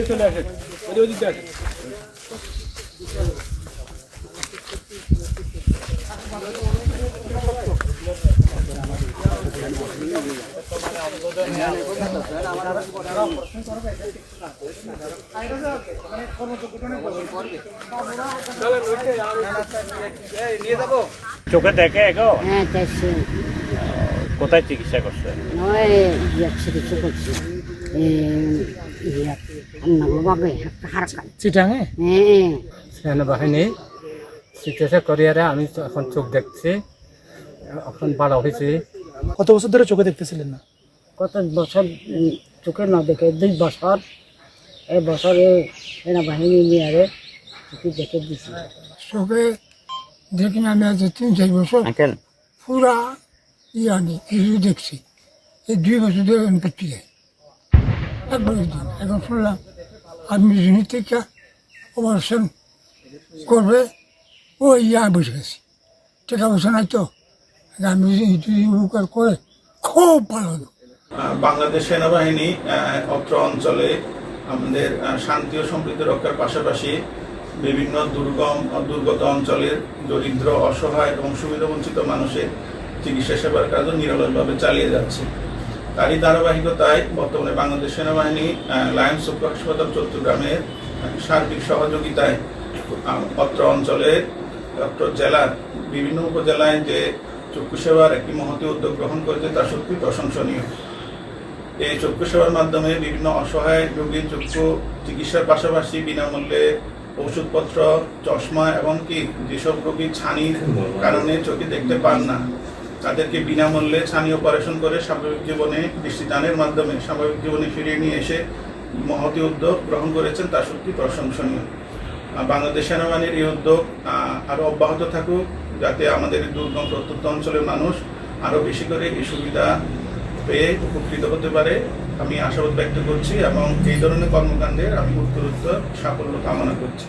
চলে আসেন, ওদিকে আসেন। চোখে দেখে গো? হ্যাঁ দেখছি। কোথায় চিকিৎসা করছে? চিকিৎসা করছি চিটাঙে হ্যাঁ। সেনাবাহিনী চিকিৎসা করিয়ারে আমি এখন চোখ দেখছি, এখন ভালো হয়েছি। কত বছর ধরে চোখে দেখতেছিলেন না? কত বছর চোখে না দেখে 2 বছর। এই বছরে সেনাবাহিনী নিয়ে চোখে দেখে দিছি। চোখে দেখি না, আমি আজ 3-4 বছর পুরা নেই কিছু দেখছি। এই 2 বছর ধরে আমি দেখতে যাই একবার দিন। এখন শুনলাম আমি জিনিস থেকে অপারেশন করবে, ওই বসে গেছি। টাকা পয়সা নাই তো, আমি উপকার করে খুব ভালো হলো। বাংলাদেশ সেনাবাহিনী অত্র অঞ্চলে আমাদের শান্তি ও সম্প্রীতি রক্ষার পাশাপাশি বিভিন্ন দুর্গত অঞ্চলের দরিদ্র, অসহায় এবং সুবিধাবঞ্চিত মানুষের চিকিৎসা সেবার কাজও নিরলসভাবে চালিয়ে যাচ্ছে। তারই ধারাবাহিকতায় বর্তমানে বাংলাদেশ সেনাবাহিনী লায়ন্স সুপার হাসপাতাল চট্টগ্রামের সার্বিক সহযোগিতায় অত্র অঞ্চলের অত্র জেলার বিভিন্ন উপজেলায় যে চক্ষু সেবার একটি মহতী উদ্যোগ গ্রহণ করেছে তা সত্যি প্রশংসনীয়। এই চক্ষু সেবার মাধ্যমে বিভিন্ন অসহায় রোগীর চক্ষু চিকিৎসার পাশাপাশি বিনামূল্যে ওষুধপত্র, চশমা, এমনকি যেসব রোগী ছানির কারণে চোখে দেখতে পান না তাদেরকে বিনামূল্যে ছানি অপারেশন করে স্বাভাবিক জীবনে দৃষ্টিদানের মাধ্যমে স্বাভাবিক জীবনে ফিরিয়ে নিয়ে এসে মহতী উদ্যোগ গ্রহণ করেছেন, তা সত্যি প্রশংসনীয়। বাংলাদেশ সেনাবাহিনীর এই উদ্যোগ আরও অব্যাহত থাকুক, যাতে আমাদের দুর্গম প্রত্যন্ত অঞ্চলের মানুষ আরও বেশি করে এই সুবিধা পেয়ে উপকৃত হতে পারে আমি আশাবাদ ব্যক্ত করছি এবং এই ধরনের কর্মকাণ্ডের আমি উত্তরোত্তর সাফল্য কামনা করছি।